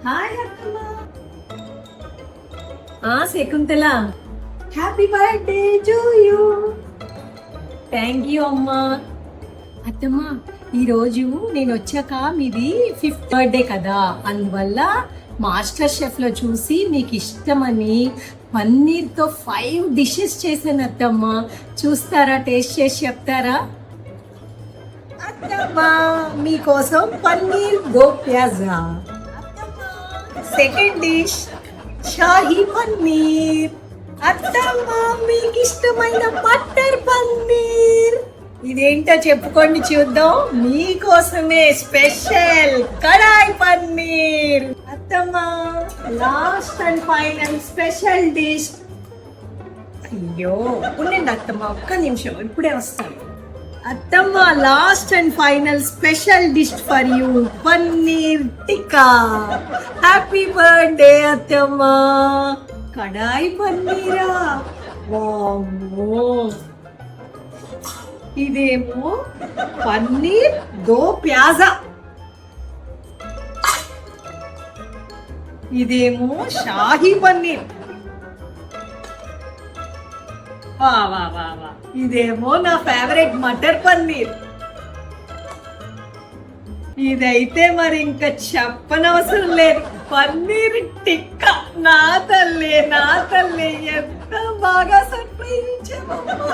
Hi అత్తమ్మ. Shakuntala, happy birthday to you. Thank you అమ్మా. అత్తమ్మ, ఈరోజు నేను వచ్చాక మీది 5th బర్త్డే కదా, అందువల్ల మాస్టర్ షెఫ్ లో చూసి మీకు ఇష్టమని పన్నీర్తో 5 డిషెస్ చేశాను అత్తమ్మ. చూస్తారా? టేస్ట్ చేసి చెప్తారా? అత్తమ్మ, మీకోసం పన్నీర్ దో ప్యాజా. Second dish shahi paneer. అత్తమ్మ, మీకు ఇష్టమైన బటర్ పన్నీర్. ఇదేంటో చెప్పుకోండి చూద్దాం. మీకోసమే స్పెషల్ కడాయి పన్నీర్. అత్తమ్మ, last and final special dish. అయ్యో ఉండండి అత్తమ్మ, ఒక్క నిమిషం, ఇప్పుడే వస్తాను. అత్తమ్మ, last and final special dish for you, paneer tikka. Happy birthday అత్తమ్మ. కడాయి పన్నీరా? వామ్మో. ఇదేమో పన్నీర్ దో ప్యాజా. ఇదేమో షాహీ పన్నీర్. వా వా వా వా. ఇదేమో నా ఫేవరెట్ మటర్ పన్నీర్. ఇదైతే మరి ఇంకా చెప్పనవసరం లేదు, పన్నీర్ టిక్కా. నా తల్లి, నా తల్లి, ఎంత బాగా సర్ప్రైజ్ ఇచ్చావమ్మా.